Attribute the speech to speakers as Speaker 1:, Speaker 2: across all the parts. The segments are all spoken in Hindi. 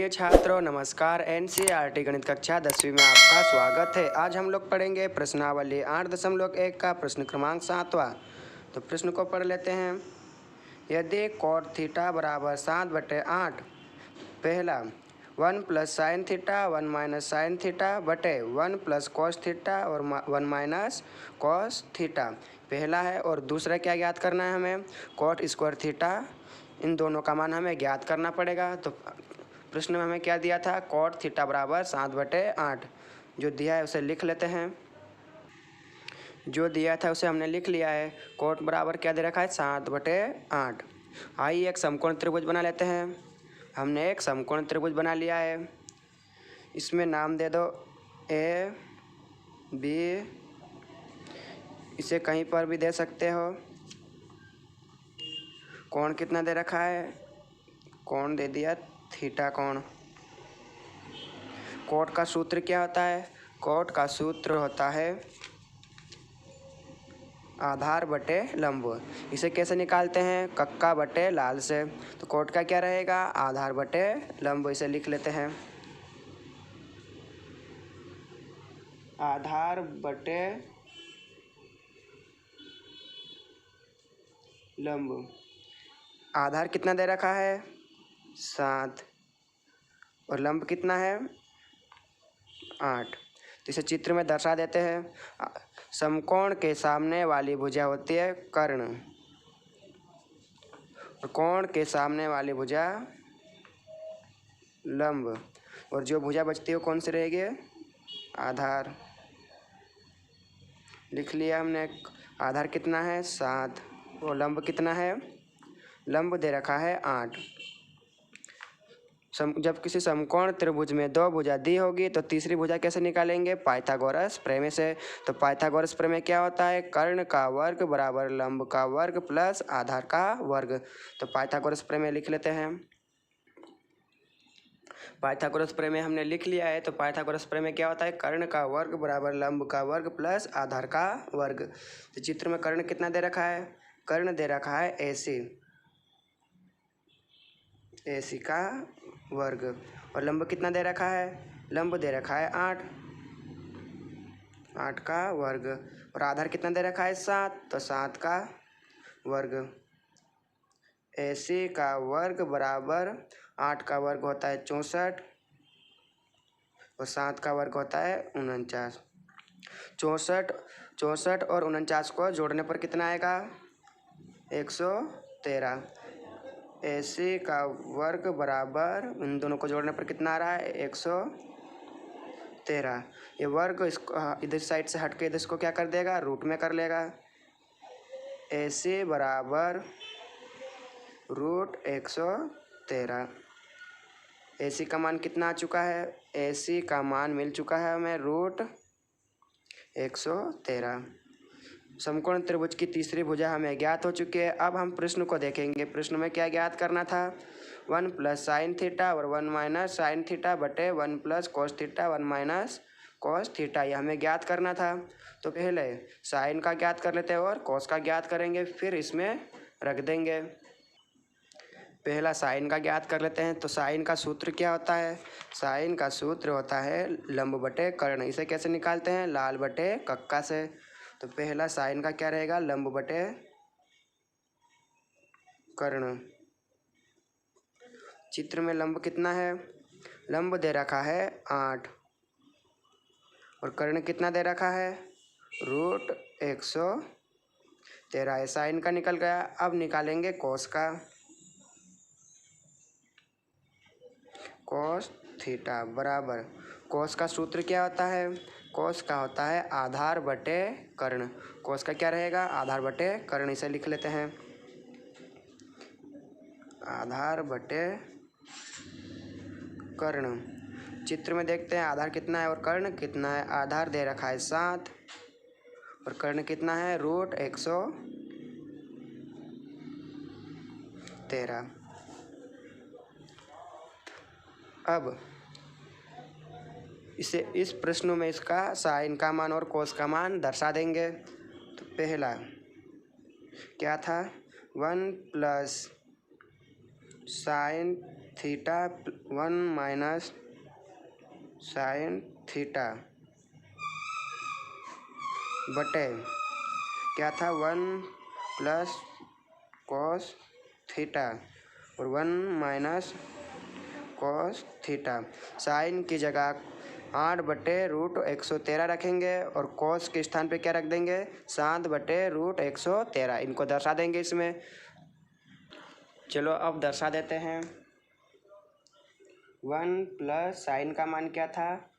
Speaker 1: प्रिय छात्रों नमस्कार। एनसीईआरटी गणित कक्षा 10वीं में आपका स्वागत है। आज हम लोग पढ़ेंगे प्रश्नावली 8.1 का प्रश्न क्रमांक 7वां। तो प्रश्न को पढ़ लेते हैं। यदि कॉट थीटा बराबर 7/8, पहला 1 plus sine theta 1 minus sine theta बटे 1 प्लस कॉस थीटा और 1 माइनस कॉस थीटा पहला है, और दूसरा क्या ज्ञात करना है हमें? Cot square theta. इन दोनों का मान हमें ज्ञात करना पड़ेगा। तो प्रश्न में हमें क्या दिया था? कॉट थीटा बराबर 7/8। जो दिया है उसे लिख लेते हैं। जो दिया था उसे हमने लिख लिया है। कॉट बराबर क्या दे रखा है? 7/8। आइए एक समकोण त्रिभुज बना लेते हैं। हमने एक समकोण त्रिभुज बना लिया है। इसमें नाम दे दो ए बी। इसे कहीं पर भी दे सकते हो। कोण कितना दे रखा है? कोण दे दिया थीटा कोण। कोट का सूत्र क्या होता है? कोट का सूत्र होता है आधार बटे लंब। इसे कैसे निकालते हैं? कक्का बटे लाल से। तो कोट का क्या रहेगा? आधार बटे लंब। इसे लिख लेते हैं आधार बटे लंब। आधार कितना दे रखा है? 7। और लंब कितना है? 8। तो इसे चित्र में दर्शा देते हैं। समकोण के सामने वाली भुजा होती है कर्ण, और कोण के सामने वाली भुजा लंब, और जो भुजा बचती है वो कौन सी रहेगी? आधार। लिख लिया हमने। आधार कितना है? 7। और लंब कितना है? लंब दे रखा है 8। जब किसी समकोण त्रिभुज में दो भुजा दी होगी तो तीसरी भुजा कैसे निकालेंगे? पाइथागोरस प्रमेय से। तो पाइथागोरस प्रमेय क्या होता है? कर्ण का वर्ग बराबर लंब का वर्ग प्लस आधार का वर्ग। तो पाइथागोरस प्रमेय लिख लेते हैं। पाइथागोरस प्रमेय हमने लिख लिया है। तो पाइथागोरस प्रमेय क्या होता है? कर्ण का वर्ग बराबर लंब का वर्ग प्लस आधार का वर्ग। तो चित्र में कर्ण कितना दे रखा है? कर्ण दे रखा है AC। AC का वर्ग। और लंब कितना दे रखा है? लंब दे रखा है 8। 8 का वर्ग। और आधार कितना दे रखा है? 7। तो 7 का वर्ग। AC का वर्ग बराबर 8 का वर्ग होता है 64, और 7 का वर्ग होता है 49। 64 और 49 को जोड़ने पर कितना आएगा? 113। AC का वर्ग बराबर, इन दोनों को जोड़ने पर कितना आ रहा है? 113। ये वर्ग इसको इधर साइड से हट के इधर इसको क्या कर देगा? रूट में कर लेगा। AC बराबर √113। AC का मान कितना आ चुका है? AC का मान मिल चुका है हमें √113। समकोण त्रिभुज की तीसरी भुजा हमें ज्ञात हो चुकी है। अब हम प्रश्न को देखेंगे। प्रश्न में क्या ज्ञात करना था? 1 प्लस साइन थीटा और 1 माइनस साइन थीटा बटे 1 plus cos theta 1 minus cos theta, यह हमें ज्ञात करना था। तो पहले साइन का ज्ञात कर लेते हैं और कॉस का ज्ञात करेंगे, फिर इसमें रख देंगे। पहला साइन का ज्ञात कर लेते हैं। तो साइन का सूत्र क्या होता है? साइन का सूत्र होता है लंब बटे कर्ण। इसे कैसे निकालते हैं? लाल बटे कक्का से। तो पहला साइन का क्या रहेगा? लंब बटे कर्ण। चित्र में लंब कितना है? लंब दे रखा है 8, और कर्ण कितना दे रखा है? √113। साइन का निकल गया। अब निकालेंगे कॉस का। कॉस थीटा बराबर, कॉस का सूत्र क्या होता है? कॉस का होता है आधार बटे कर्ण। कॉस का क्या रहेगा? आधार बटे कर्ण। इसे लिख लेते हैं आधार बटे कर्ण। चित्र में देखते हैं आधार कितना है और कर्ण कितना है। आधार दे रखा है 7, और कर्ण कितना है? √113। अब इसे इस प्रश्न में इसका साइन का मान और कोस का मान दर्शा देंगे। तो पहला क्या था? 1 plus sine theta 1 minus sine theta बटे क्या था 1 प्लस कॉस थीटा और 1 माइनस कॉस थीटा। साइन की जगह 8/√113 रखेंगे और कॉस के स्थान पे क्या रख देंगे 7/√113। इनको दर्शा देंगे इसमें। चलो अब दर्शा देते हैं। 1 प्लस साइन का मान क्या था,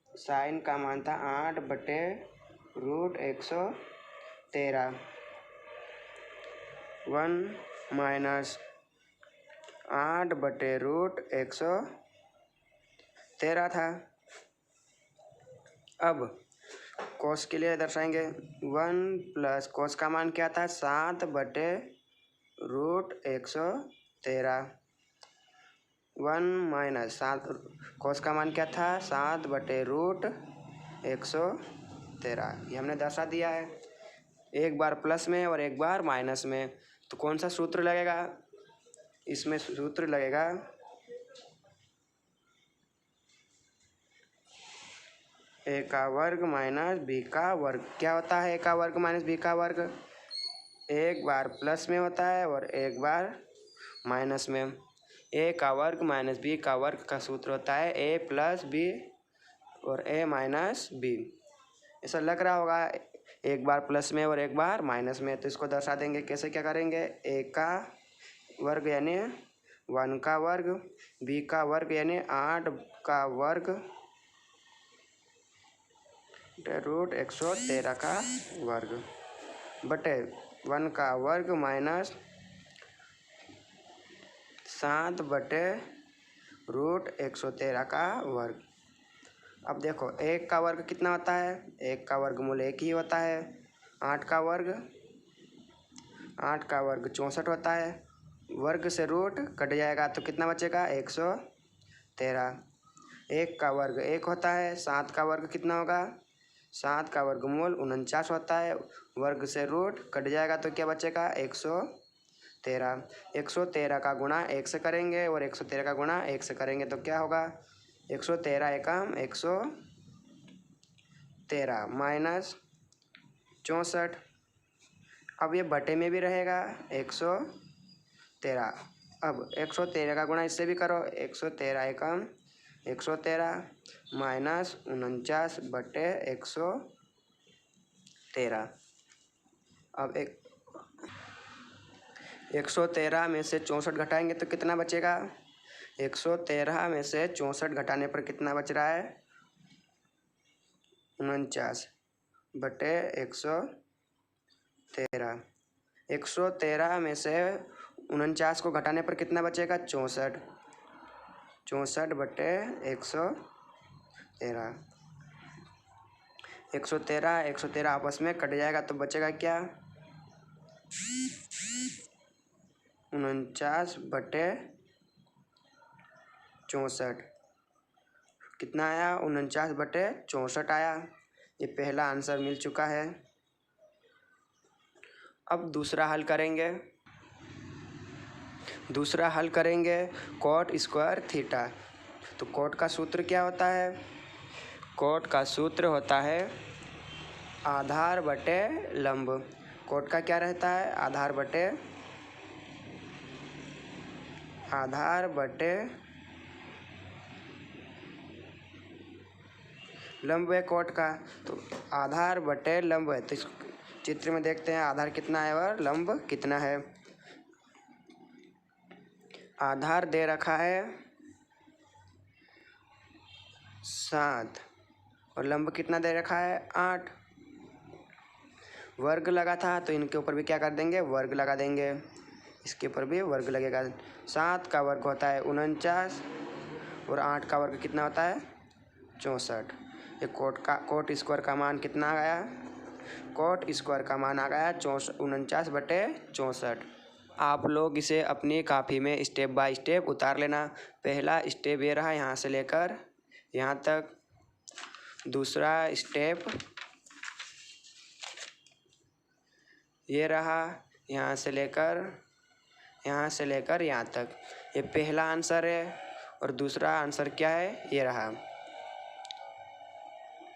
Speaker 1: साइन का मान था 8/√113। 1 माइनस 8/√113 था। अब कॉस के लिए दर्शाएंगे। 1 प्लस कॉस का मान क्या था 7/√113। 1 माइनस 7 कॉस का मान क्या था 7/√113। ये हमने दर्शा दिया है, एक बार प्लस में और एक बार माइनस में। तो कौन सा सूत्र लगेगा इसमें? सूत्र लगेगा ए का वर्ग माइनस बी का वर्ग। क्या होता है ए का वर्ग माइनस बी का वर्ग? एक बार प्लस में होता है और एक बार माइनस में। ए का वर्ग माइनस बी का वर्ग का सूत्र होता है ए प्लस बी और ए माइनस बी। ऐसा लग रहा होगा एक बार प्लस में और एक बार माइनस में। तो इसको दर्शा देंगे। कैसे क्या करेंगे? ए का वर्ग यानी 1 का वर्ग, बी का वर्ग यानी 8 का वर्ग √113 का वर्ग बटे 1 का वर्ग माइनस 7/√113 का वर्ग। अब देखो 1 का वर्ग कितना होता है? 1 का वर्गमूल 1 ही होता है। 8 का वर्ग 64 होता है। वर्ग से रूट कट जाएगा तो कितना बचेगा 113। 1 का वर्ग 1 होता है। 7 का वर्ग कितना होगा? 7 का वर्गमूल 49 होता है। वर्ग से रूट कट जाएगा तो क्या बचेगा 113। 113 का गुणा 1 से करेंगे और 113 का गुणा 1 से करेंगे तो क्या होगा 113 एकम 113 माइनस 64। अब ये बटे में भी रहेगा 113। अब 113 का गुणा इससे भी करो 113 एकम 113 माइनस 49/113। अब 113 में से 64 घटाएंगे तो कितना बचेगा? 113 में से 64 घटाने पर कितना बच रहा है 49/113। 113 में से 49 को घटाने पर कितना बचेगा 64। 64/113। 113 आपस में कट जाएगा तो बचेगा क्या 49/64। कितना आया 49/64 आया। ये पहला आंसर मिल चुका है। अब दूसरा हल करेंगे। दूसरा हल करेंगे कॉट स्क्वायर थीटा। तो कॉट का सूत्र क्या होता है? कॉट का सूत्र होता है आधार बटे लंब। कॉट का क्या रहता है? आधार बटे लंब है कॉट का। तो आधार बटे लंब है तो इस चित्र में देखते हैं आधार कितना है और लंब कितना है। आधार दे रखा है 7 और लंब कितना दे रखा है 8। वर्ग लगा था तो इनके ऊपर भी क्या कर देंगे वर्ग लगा देंगे। इसके ऊपर भी वर्ग लगेगा। 7 का वर्ग होता है 49 और 8 का वर्ग कितना होता है 64। ये कोट स्क्वायर का मान कितना आ गया? कोट स्क्वायर का मान आ गया 49/64। आप लोग इसे अपनी कापी में स्टेप बाय स्टेप उतार लेना। पहला स्टेप ये रहा यहाँ से लेकर यहाँ तक। दूसरा स्टेप ये रहा यहाँ से लेकर यहाँ से लेकर यहाँ तक। ये पहला आंसर है और दूसरा आंसर क्या है, ये रहा।